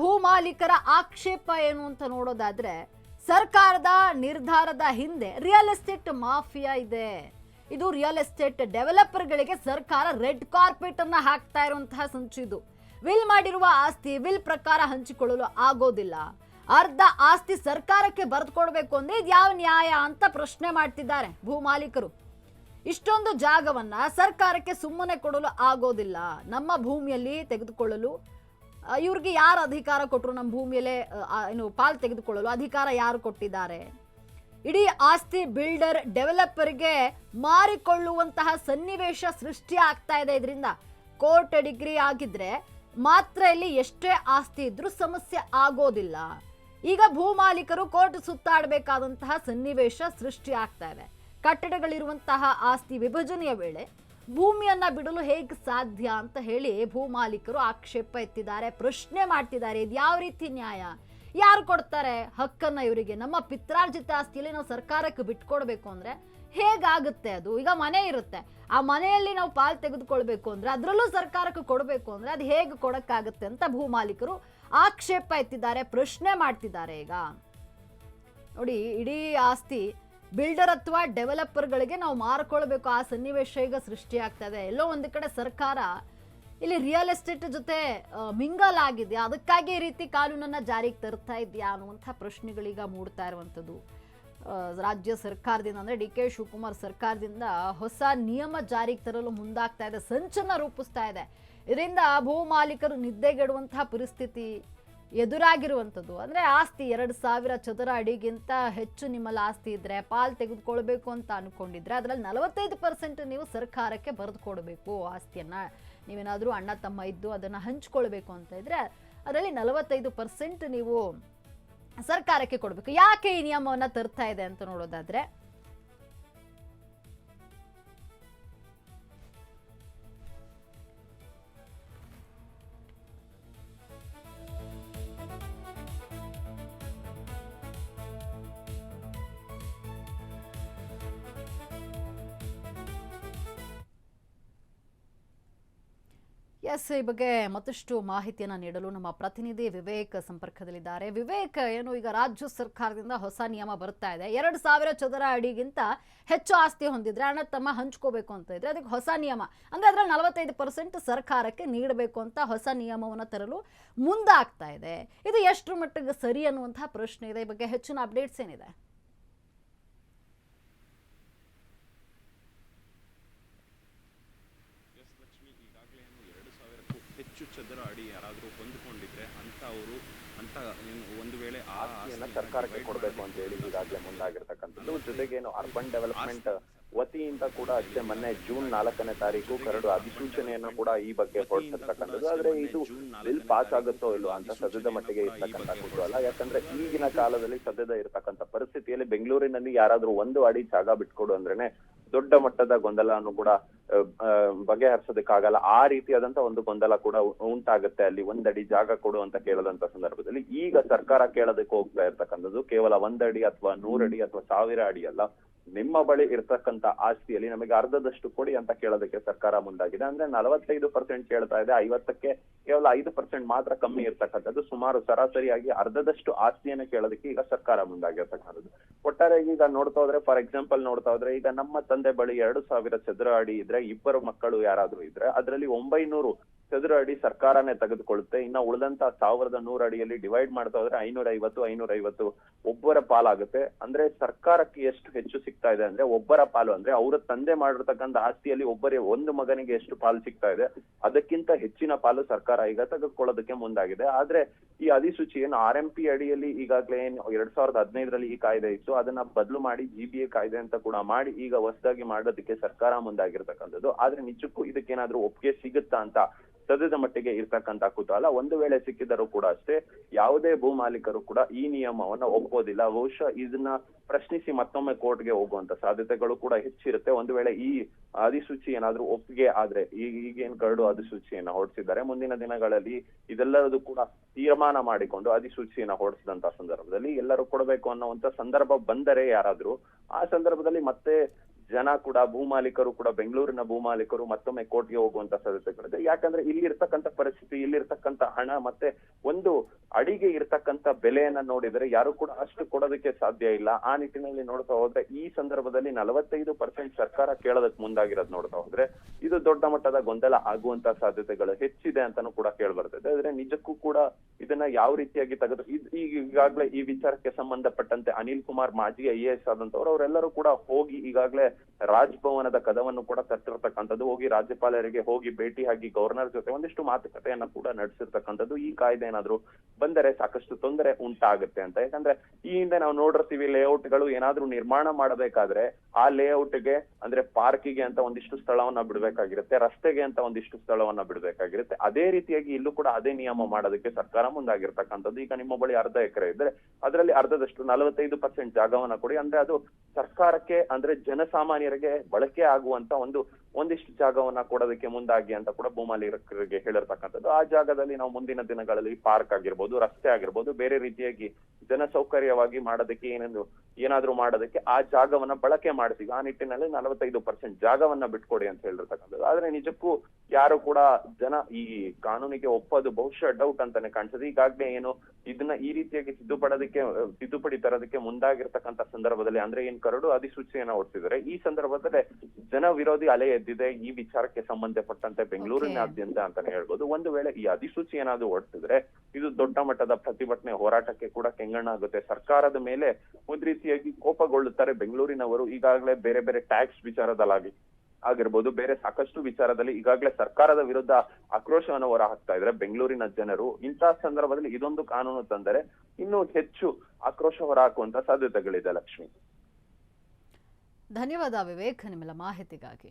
ಭೂ ಮಾಲೀಕರ ಆಕ್ಷೇಪ ಏನು ಅಂತ ನೋಡೋದಾದ್ರೆ, ಸರ್ಕಾರದ ನಿರ್ಧಾರದ ಹಿಂದೆ ರಿಯಲ್ ಎಸ್ಟೇಟ್ ಮಾಫಿಯಾ ಇದೆ. ಇದು ರಿಯಲ್ ಎಸ್ಟೇಟ್ ಡೆವಲಪರ್ಗಳಿಗೆ ಸರ್ಕಾರ ರೆಡ್ ಕಾರ್ಪೆಟ್ ಅನ್ನ ಹಾಕ್ತಾ ಇರುವಂತಹ ಸಂಚು ಇದು. ವಿಲ್ ಮಾಡಿರುವ ಆಸ್ತಿ ವಿಲ್ ಪ್ರಕಾರ ಹಂಚಿಕೊಳ್ಳಲು ಆಗೋದಿಲ್ಲ. ಅರ್ಧ ಆಸ್ತಿ ಸರ್ಕಾರಕ್ಕೆ ಬರೆದುಕೊಡ್ಬೇಕು ಅಂದ್ರೆ ಇದು ಯಾವ ನ್ಯಾಯ ಅಂತ ಪ್ರಶ್ನೆ ಮಾಡ್ತಿದ್ದಾರೆ ಭೂ ಮಾಲೀಕರು. ಇಷ್ಟೊಂದು ಜಾಗವನ್ನ ಸರ್ಕಾರಕ್ಕೆ ಸುಮ್ಮನೆ ಕೊಡಲು ಆಗೋದಿಲ್ಲ. ನಮ್ಮ ಭೂಮಿಯಲ್ಲಿ ತೆಗೆದುಕೊಳ್ಳಲು ಇವ್ರಿಗೆ ಯಾರು ಅಧಿಕಾರ ಕೊಟ್ಟರು? ನಮ್ಮ ಭೂಮಿಯಲ್ಲೇ ಪಾಲ್ ತೆಗೆದುಕೊಳ್ಳಲು ಅಧಿಕಾರ ಯಾರು ಕೊಟ್ಟಿದ್ದಾರೆ? ಇಡೀ ಆಸ್ತಿ ಬಿಲ್ಡರ್ ಡೆವಲಪರ್ಗೆ ಮಾರಿಕೊಳ್ಳುವಂತಹ ಸನ್ನಿವೇಶ ಸೃಷ್ಟಿ ಆಗ್ತಾ ಇದೆ. ಇದರಿಂದ ಕೋರ್ಟ್ ಡಿಗ್ರಿ ಆಗಿದ್ರೆ ಮಾತ್ರ ಇಲ್ಲಿ ಎಷ್ಟೇ ಆಸ್ತಿ ಇದ್ರೂ ಸಮಸ್ಯೆ ಆಗೋದಿಲ್ಲ. ಈಗ ಭೂ ಮಾಲೀಕರು ಕೋರ್ಟ್ ಸುತ್ತಾಡಬೇಕಾದಂತಹ ಸನ್ನಿವೇಶ ಸೃಷ್ಟಿ ಆಗ್ತಾ ಇದೆ. ಕಟ್ಟಡಗಳಿರುವಂತಹ ಆಸ್ತಿ ವಿಭಜನೆಯ ವೇಳೆ ಭೂಮಿಯನ್ನ ಬಿಡಲು ಹೇಗೆ ಸಾಧ್ಯ ಅಂತ ಹೇಳಿ ಭೂ ಮಾಲೀಕರು ಆಕ್ಷೇಪ ಎತ್ತಿದ್ದಾರೆ, ಪ್ರಶ್ನೆ ಮಾಡ್ತಿದ್ದಾರೆ. ಇದು ಯಾವ ರೀತಿ ನ್ಯಾಯ? ಯಾರು ಕೊಡ್ತಾರೆ ಹಕ್ಕನ್ನ ಇವರಿಗೆ? ನಮ್ಮ ಪಿತ್ರಾರ್ಜಿತ ಆಸ್ತಿಯಲ್ಲಿ ನಾವು ಸರ್ಕಾರಕ್ಕೆ ಬಿಟ್ಕೊಡ್ಬೇಕು ಅಂದ್ರೆ ಹೇಗಾಗುತ್ತೆ ಅದು? ಈಗ ಮನೆ ಇರುತ್ತೆ, ಆ ಮನೆಯಲ್ಲಿ ನಾವು ಪಾಲ್ ತೆಗೆದುಕೊಳ್ಬೇಕು ಅಂದ್ರೆ ಅದರಲ್ಲೂ ಸರ್ಕಾರಕ್ಕೆ ಕೊಡಬೇಕು ಅಂದ್ರೆ ಅದು ಹೇಗೆ ಕೊಡಕ್ಕಾಗುತ್ತೆ ಅಂತ ಭೂ ಮಾಲೀಕರು ಆಕ್ಷೇಪ ಎತ್ತಿದ್ದಾರೆ, ಪ್ರಶ್ನೆ ಮಾಡ್ತಿದ್ದಾರೆ. ಈಗ ನೋಡಿ, ಇಡೀ ಆಸ್ತಿ ಬಿಲ್ಡರ್ ಅಥವಾ ಡೆವಲಪರ್ಗಳಿಗೆ ನಾವು ಮಾರ್ಕೊಳ್ಬೇಕು, ಆ ಸನ್ನಿವೇಶ ಈಗ ಸೃಷ್ಟಿ ಆಗ್ತಾ ಇದೆ. ಎಲ್ಲೋ ಒಂದು ಕಡೆ ಸರ್ಕಾರ ಇಲ್ಲಿ ರಿಯಲ್ ಎಸ್ಟೇಟ್ ಜೊತೆ ಮಿಂಗಲ್ ಆಗಿದೆ, ಅದಕ್ಕಾಗಿ ಈ ರೀತಿ ಕಾನೂನನ್ನ ಜಾರಿಗೆ ತರ್ತಾ ಇದೆಯಾ ಅನ್ನುವಂಥ ಪ್ರಶ್ನೆಗಳೀಗ ಮೂಡ್ತಾ ಇರುವಂಥದ್ದು. ರಾಜ್ಯ ಸರ್ಕಾರದಿಂದ ಅಂದರೆ ಡಿ ಕೆ ಶಿವಕುಮಾರ್ ಸರ್ಕಾರದಿಂದ ಹೊಸ ನಿಯಮ ಜಾರಿಗೆ ತರಲು ಮುಂದಾಗ್ತಾ ಇದೆ, ಸಂಚನ್ನ ರೂಪಿಸ್ತಾ ಇದೆ. ಇದರಿಂದ ಭೂ ಮಾಲೀಕರು ನಿದ್ದೆಗೆಡುವಂತಹ ಪರಿಸ್ಥಿತಿ ಎದುರಾಗಿರುವಂಥದ್ದು. ಅಂದರೆ ಆಸ್ತಿ 2000 ಚದರ ಅಡಿಗಿಂತ ಹೆಚ್ಚು ನಿಮ್ಮಲ್ಲಿ ಆಸ್ತಿ ಇದ್ದರೆ ಪಾಲ್ ತೆಗೆದುಕೊಳ್ಬೇಕು ಅಂತ ಅಂದ್ಕೊಂಡಿದ್ರೆ ಅದರಲ್ಲಿ 45% ನೀವು ಸರ್ಕಾರಕ್ಕೆ ಬರೆದು ಕೊಡಬೇಕು. ಆಸ್ತಿಯನ್ನು ನೀವೇನಾದರೂ ಅಣ್ಣ ತಮ್ಮ ಇದ್ದು ಅದನ್ನು ಹಂಚ್ಕೊಳ್ಬೇಕು ಅಂತ ಇದ್ರೆ ಅದರಲ್ಲಿ 45% ನೀವು ಸರ್ಕಾರಕ್ಕೆ ಕೊಡಬೇಕು. ಯಾಕೆ ಈ ನಿಯಮವನ್ನು ತರ್ತಾ ಇದೆ ಅಂತ ನೋಡೋದಾದ್ರೆ, ಈ ಬಗ್ಗೆ ಮತ್ತಷ್ಟು ಮಾಹಿತಿಯನ್ನು ನೀಡಲು ನಮ್ಮ ಪ್ರತಿನಿಧಿ ವಿವೇಕ್ ಸಂಪರ್ಕದಲ್ಲಿದ್ದಾರೆ. ವಿವೇಕ್, ಏನು ಈಗ ರಾಜ್ಯ ಸರ್ಕಾರದಿಂದ ಹೊಸ ನಿಯಮ ಬರ್ತಾ ಇದೆ, 2000 ಚದರ ಅಡಿಗಿಂತ ಹೆಚ್ಚು ಆಸ್ತಿ ಹೊಂದಿದ್ರೆ ಅಣ್ಣ ತಮ್ಮ ಹಂಚ್ಕೋಬೇಕು ಅಂತ ಇದ್ರೆ ಅದಕ್ಕೆ ಹೊಸ ನಿಯಮ ಅಂದ್ರೆ ಅದರಲ್ಲಿ 45% ಸರ್ಕಾರಕ್ಕೆ ನೀಡಬೇಕು ಅಂತ ಹೊಸ ನಿಯಮವನ್ನು ತರಲು ಮುಂದಾಗ್ತಾ ಇದೆ. ಇದು ಎಷ್ಟರ ಮಟ್ಟಿಗೆ ಸರಿ ಅನ್ನುವಂತಹ ಪ್ರಶ್ನೆ ಇದೆ. ಈ ಬಗ್ಗೆ ಹೆಚ್ಚಿನ ಅಪ್ಡೇಟ್ಸ್ ಏನಿದೆ? ಹೆಚ್ಚು ಚದರ ಅಡಿ ಯಾರಾದರೂ ಹೊಂದಿಕೊಂಡಿದ್ರೆ ಅಂತವರು ಒಂದು ವೇಳೆ ಆಸ್ತಿಯನ್ನ ಸರ್ಕಾರಕ್ಕೆ ಕೊಡಬೇಕು ಅಂತ ಹೇಳಿ ಈಗಾಗಲೇ ಮುಂದಾಗಿರ್ತಕ್ಕಂಥದ್ದು. ಜೊತೆಗೇನು ಅರ್ಬನ್ ಡೆವಲಪ್ಮೆಂಟ್ ವತಿಯಿಂದ ಕೂಡ ಅಷ್ಟೇ ಮೊನ್ನೆ ಜೂನ್ 4ನೇ ತಾರೀಕು ಕರಡು ಅಧಿಸೂಚನೆಯನ್ನು ಕೂಡ ಈ ಬಗ್ಗೆ ಹೊರಡಿಸಿರ್ತಕ್ಕಂಥದ್ದು. ಆದ್ರೆ ಇದು ಬಿಲ್ ಪಾಸ್ ಆಗುತ್ತೋ ಇಲ್ಲೋ ಅಂತ ಸದ್ಯದ ಮಟ್ಟಿಗೆ ಇರ್ತಕ್ಕಂಥ ಕುತೂಹಲ. ಯಾಕಂದ್ರೆ ಈಗಿನ ಕಾಲದಲ್ಲಿ ಸದ್ಯದ ಇರ್ತಕ್ಕಂಥ ಪರಿಸ್ಥಿತಿಯಲ್ಲಿ ಬೆಂಗಳೂರಿನಲ್ಲಿ ಯಾರಾದ್ರೂ 1 ಅಡಿ ಜಾಗ ಬಿಟ್ಕೊಡು ಅಂದ್ರೇನೆ ದೊಡ್ಡ ಮಟ್ಟದ ಗೊಂದಲವನ್ನು ಕೂಡ ಬಗೆಹರಿಸೋದಕ್ಕಾಗಲ್ಲ. ಆ ರೀತಿಯಾದಂತ ಒಂದು ಗೊಂದಲ ಕೂಡ ಉಂಟಾಗುತ್ತೆ ಅಲ್ಲಿ. 1 ಅಡಿ ಜಾಗ ಕೊಡು ಅಂತ ಕೇಳದಂತ ಸಂದರ್ಭದಲ್ಲಿ ಈಗ ಸರ್ಕಾರ ಕೇಳೋದಕ್ಕೆ ಹೋಗ್ತಾ ಇರ್ತಕ್ಕಂಥದ್ದು ಕೇವಲ 1 ಅಡಿ ಅಥವಾ 100 ಅಡಿ ಅಥವಾ 1000 ಅಡಿ ಅಲ್ಲ, ನಿಮ್ಮ ಬಳಿ ಇರ್ತಕ್ಕಂಥ ಆಸ್ತಿಯಲ್ಲಿ ನಮಗೆ ಅರ್ಧದಷ್ಟು ಕೊಡಿ ಅಂತ ಕೇಳೋದಕ್ಕೆ ಸರ್ಕಾರ ಮುಂದಾಗಿದೆ. ಅಂದ್ರೆ 45% ಕೇಳ್ತಾ ಇದೆ, 50ಕ್ಕೆ ಕೇವಲ 5% ಮಾತ್ರ ಕಮ್ಮಿ ಇರ್ತಕ್ಕಂಥದ್ದು. ಸುಮಾರು ಸರಾಸರಿಯಾಗಿ ಅರ್ಧದಷ್ಟು ಆಸ್ತಿಯನ್ನ ಕೇಳೋದಕ್ಕೆ ಈಗ ಸರ್ಕಾರ ಮುಂದಾಗಿರ್ತಕ್ಕಂಥದ್ದು. ಒಟ್ಟಾರೆ ಈಗ ನೋಡ್ತಾ ಹೋದ್ರೆ, ಫಾರ್ ಎಕ್ಸಾಂಪಲ್ ನೋಡ್ತಾ ಹೋದ್ರೆ, ಈಗ ನಮ್ಮ ತಂದೆ ಬಳಿ 2000 ಚದರ ಅಡಿ ಇದ್ರೆ, 2 ಮಕ್ಕಳು ಯಾರಾದ್ರೂ ಇದ್ರೆ ಅದರಲ್ಲಿ 900 ಚದರ ಅಡಿ ಸರ್ಕಾರನೇ ತೆಗೆದುಕೊಳ್ಳುತ್ತೆ. ಇನ್ನ ಉಳಿದಂತ 1100 ಅಡಿಯಲ್ಲಿ ಡಿವೈಡ್ ಮಾಡ್ತಾ ಹೋದ್ರೆ 550 ಒಬ್ಬರ ಪಾಲಾಗುತ್ತೆ. ಅಂದ್ರೆ ಸರ್ಕಾರಕ್ಕೆ ಎಷ್ಟು ಹೆಚ್ಚು ಸಿಗ್ತಾ ಇದೆ ಅಂದ್ರೆ ಒಬ್ಬರ ಪಾಲು, ಅಂದ್ರೆ ಅವರ ತಂದೆ ಮಾಡಿರ್ತಕ್ಕಂಥ ಆಸ್ತಿಯಲ್ಲಿ ಒಂದು ಮಗನಿಗೆ ಎಷ್ಟು ಪಾಲು ಸಿಗ್ತಾ ಇದೆ ಅದಕ್ಕಿಂತ ಹೆಚ್ಚಿನ ಪಾಲು ಸರ್ಕಾರ ಈಗ ತೆಗೆದುಕೊಳ್ಳೋದಕ್ಕೆ ಮುಂದಾಗಿದೆ. ಆದ್ರೆ ಈ ಅಧಿಸೂಚಿ ಏನು RMP ಅಡಿಯಲ್ಲಿ ಈಗಾಗಲೇ 2015ರಲ್ಲಿ ಈ ಕಾಯ್ದೆ ಇತ್ತು, ಅದನ್ನ ಬದಲು ಮಾಡಿ GBA ಕಾಯ್ದೆ ಅಂತ ಕೂಡ ಮಾಡಿ ಈಗ ಹೊಸದಾಗಿ ಮಾಡೋದಕ್ಕೆ ಸರ್ಕಾರ ಮುಂದಾಗಿರ್ತಕ್ಕಂಥದ್ದು. ಆದ್ರೆ ನಿಜಕ್ಕೂ ಇದಕ್ಕೇನಾದ್ರೂ ಒಪ್ಪಿಗೆ ಸಿಗುತ್ತಾ ಅಂತ ಸದ್ಯದ ಮಟ್ಟಿಗೆ ಇರ್ತಕ್ಕಂಥ ಕುತೂಹಲ. ಒಂದು ವೇಳೆ ಸಿಕ್ಕಿದರೂ ಕೂಡ ಅಷ್ಟೇ ಯಾವುದೇ ಭೂ ಮಾಲೀಕರು ಕೂಡ ಈ ನಿಯಮವನ್ನ ಒಪ್ಪೋದಿಲ್ಲ. ಬಹುಶಃ ಇದನ್ನ ಪ್ರಶ್ನಿಸಿ ಮತ್ತೊಮ್ಮೆ ಕೋರ್ಟ್ಗೆ ಹೋಗುವಂತ ಸಾಧ್ಯತೆಗಳು ಕೂಡ ಹೆಚ್ಚಿರುತ್ತೆ. ಒಂದು ವೇಳೆ ಈ ಅಧಿಸೂಚಿ ಏನಾದ್ರೂ ಒಪ್ಪಿಗೆ ಆದ್ರೆ, ಈಗೇನ್ ಕರಡು ಅಧಿಸೂಚಿಯನ್ನ ಹೊರಡಿಸಿದ್ದಾರೆ, ಮುಂದಿನ ದಿನಗಳಲ್ಲಿ ಇದೆಲ್ಲದೂ ಕೂಡ ತೀರ್ಮಾನ ಮಾಡಿಕೊಂಡು ಅಧಿಸೂಚಿಯನ್ನ ಹೊರಡಿಸಿದಂತ ಸಂದರ್ಭದಲ್ಲಿ ಎಲ್ಲರೂ ಕೊಡಬೇಕು ಅನ್ನುವಂತ ಸಂದರ್ಭ ಬಂದರೆ ಯಾರಾದ್ರೂ, ಆ ಸಂದರ್ಭದಲ್ಲಿ ಮತ್ತೆ ಜನ ಕೂಡ ಭೂಮಾಲೀಕರು ಕೂಡ ಬೆಂಗಳೂರಿನ ಭೂಮಾಲೀಕರು ಮತ್ತೊಮ್ಮೆ ಕೋರ್ಟ್ಗೆ ಹೋಗುವಂತ ಸಾಧ್ಯತೆಗಳಿದೆ. ಯಾಕಂದ್ರೆ ಇಲ್ಲಿ ಇರ್ತಕ್ಕಂಥ ಪರಿಸ್ಥಿತಿ, ಇಲ್ಲಿ ಇರ್ತಕ್ಕಂಥ ಹಣ ಮತ್ತೆ ಒಂದು ಅಡಿಗೆ ಇರ್ತಕ್ಕಂಥ ಬೆಲೆಯನ್ನ ನೋಡಿದ್ರೆ ಯಾರು ಕೂಡ ಅಷ್ಟು ಕೊಡೋದಕ್ಕೆ ಸಾಧ್ಯ ಇಲ್ಲ. ಆ ನಿಟ್ಟಿನಲ್ಲಿ ನೋಡ್ತಾ ಹೋದ್ರೆ ಈ ಸಂದರ್ಭದಲ್ಲಿ 45% ಸರ್ಕಾರ ಕೇಳೋದಕ್ಕೆ ಮುಂದಾಗಿರೋದು ನೋಡ್ತಾ ಹೋದ್ರೆ ಇದು ದೊಡ್ಡ ಮಟ್ಟದ ಗೊಂದಲ ಆಗುವಂತ ಸಾಧ್ಯತೆಗಳು ಹೆಚ್ಚಿದೆ ಅಂತಾನು ಕೂಡ ಕೇಳ್ಬರ್ತದೆ. ಆದ್ರೆ ನಿಜಕ್ಕೂ ಕೂಡ ಇದನ್ನ ಯಾವ ರೀತಿಯಾಗಿ ತೆಗೆದು ಈಗಾಗಲೇ ಈ ವಿಚಾರಕ್ಕೆ ಸಂಬಂಧಪಟ್ಟಂತೆ ಅನಿಲ್ ಕುಮಾರ್ ಮಾಜಿ IAS ಆದಂತವ್ರು ಅವರೆಲ್ಲರೂ ಕೂಡ ಹೋಗಿ ಈಗಾಗಲೇ ರಾಜಭವನದ ಕದವನ್ನು ಕೂಡ ತಟ್ಟಿರ್ತಕ್ಕಂಥದ್ದು, ಹೋಗಿ ರಾಜ್ಯಪಾಲರಿಗೆ ಹೋಗಿ ಭೇಟಿಯಾಗಿ ಗವರ್ನರ್ ಜೊತೆ ಒಂದಿಷ್ಟು ಮಾತುಕತೆಯನ್ನ ಕೂಡ ನಡೆಸಿರ್ತಕ್ಕಂಥದ್ದು. ಈ ಕಾಯ್ದೆ ಏನಾದ್ರು ಬಂದರೆ ಸಾಕಷ್ಟು ತೊಂದರೆ ಉಂಟಾಗುತ್ತೆ ಅಂತ. ಯಾಕಂದ್ರೆ ಈ ಹಿಂದೆ ನಾವು ನೋಡಿರ್ತೀವಿ ಲೇಔಟ್ಗಳು ಏನಾದ್ರೂ ನಿರ್ಮಾಣ ಮಾಡಬೇಕಾದ್ರೆ ಆ ಲೇಔಟ್ಗೆ ಅಂದ್ರೆ ಪಾರ್ಕಿಗೆ ಅಂತ ಒಂದಿಷ್ಟು ಸ್ಥಳವನ್ನ ಬಿಡ್ಬೇಕಾಗಿರುತ್ತೆ, ರಸ್ತೆಗೆ ಅಂತ ಒಂದಿಷ್ಟು ಸ್ಥಳವನ್ನ ಬಿಡ್ಬೇಕಾಗಿರುತ್ತೆ. ಅದೇ ರೀತಿಯಾಗಿ ಇಲ್ಲೂ ಕೂಡ ಅದೇ ನಿಯಮ ಮಾಡೋದಕ್ಕೆ ಸರ್ಕಾರ ಮುಂದಾಗಿರ್ತಕ್ಕಂಥದ್ದು. ಈಗ ನಿಮ್ಮ ಬಳಿ 1/2 ಎಕರೆ ಇದ್ರೆ ಅದರಲ್ಲಿ ಅರ್ಧದಷ್ಟು 45% ಜಾಗವನ್ನ ಕೊಡಿ, ಅಂದ್ರೆ ಅದು ಸರ್ಕಾರಕ್ಕೆ ಅಂದ್ರೆ ಜನಸಾಮಾನ್ಯರಿಗೆ ಬಳಕೆ ಆಗುವಂತ ಒಂದಿಷ್ಟು ಜಾಗವನ್ನ ಕೊಡೋದಕ್ಕೆ ಮುಂದಾಗಿ ಅಂತ ಕೂಡ ಭೂಮಾಲೀಕರಿಗೆ ಹೇಳಿರ್ತಕ್ಕಂಥದ್ದು. ಆ ಜಾಗದಲ್ಲಿ ನಾವು ಮುಂದಿನ ದಿನಗಳಲ್ಲಿ ಪಾರ್ಕ್ ಆಗಿರ್ಬೋದು, ರಸ್ತೆ ಆಗಿರ್ಬೋದು, ಬೇರೆ ರೀತಿಯಾಗಿ ಜನ ಸೌಕರ್ಯವಾಗಿ ಮಾಡೋದಕ್ಕೆ ಏನಾದ್ರೂ ಮಾಡೋದಕ್ಕೆ ಆ ಜಾಗವನ್ನ ಬಳಕೆ ಮಾಡ್ತೀವಿ. ಆ ನಿಟ್ಟಿನಲ್ಲಿ 45% ಜಾಗವನ್ನ ಬಿಟ್ಕೊಡಿ ಅಂತ ಹೇಳಿರ್ತಕ್ಕಂಥದ್ದು. ಆದ್ರೆ ನಿಜಕ್ಕೂ ಯಾರು ಕೂಡ ಜನ ಈ ಕಾನೂನಿಗೆ ಒಪ್ಪೋದು ಬಹುಶಃ ಡೌಟ್ ಅಂತಾನೆ ಕಾಣಿಸ್ತದೆ. ಈಗಾಗ್ಲೇ ಇದನ್ನ ಈ ರೀತಿಯಾಗಿ ತಿದ್ದುಪಡಿ ತರೋದಕ್ಕೆ ಮುಂದಾಗಿರ್ತಕ್ಕಂಥ ಸಂದರ್ಭದಲ್ಲಿ ಅಂದ್ರೆ ಕರಡು ಅಧಿಸೂಚನೆಯನ್ನ ಹೊರಡಿಸಿದರೆ ಈ ಸಂದರ್ಭದಲ್ಲಿ ಜನ ವಿರೋಧಿ ಅಲೆ ಎದ್ದಿದೆ ಈ ವಿಚಾರಕ್ಕೆ ಸಂಬಂಧಪಟ್ಟಂತೆ ಬೆಂಗಳೂರಿನಾದ್ಯಂತ ಅಂತಾನೆ ಹೇಳ್ಬೋದು. ಒಂದು ವೇಳೆ ಈ ಅಧಿಸೂಚನೆ ಏನಾದ್ರು ಹೊರಡಿಸಿದ್ರೆ ಇದು ದೊಡ್ಡ ಮಟ್ಟದ ಪ್ರತಿಭಟನೆ ಹೋರಾಟಕ್ಕೆ ಕೂಡ ಕೆಂಗಣ್ಣ ಆಗುತ್ತೆ. ಸರ್ಕಾರದ ಮೇಲೆ ಒಂದ್ ರೀತಿಯಾಗಿ ಕೋಪಗೊಳ್ಳುತ್ತಾರೆ ಬೆಂಗಳೂರಿನವರು. ಈಗಾಗಲೇ ಬೇರೆ ಬೇರೆ ಟ್ಯಾಕ್ಸ್ ವಿಚಾರದಲ್ಲಿ ಆಗಿರ್ಬೋದು, ಬೇರೆ ಸಾಕಷ್ಟು ವಿಚಾರದಲ್ಲಿ ಈಗಾಗಲೇ ಸರ್ಕಾರದ ವಿರುದ್ಧ ಆಕ್ರೋಶವನ್ನು ಹೊರ ಹಾಕ್ತಾ ಇದ್ರೆ ಬೆಂಗಳೂರಿನ ಜನರು. ಇಂತಹ ಸಂದರ್ಭದಲ್ಲಿ ಇದೊಂದು ಕಾನೂನು ತಂದರೆ ಇನ್ನೂ ಹೆಚ್ಚು ಆಕ್ರೋಶ ಹೊರ ಹಾಕುವಂತ ಸಾಧ್ಯತೆಗಳಿದೆ. ಲಕ್ಷ್ಮಿ, ಧನ್ಯವಾದ ವಿವೇಕ್ ನಿಮ್ಮೆಲ್ಲ ಮಾಹಿತಿಗಾಗಿ.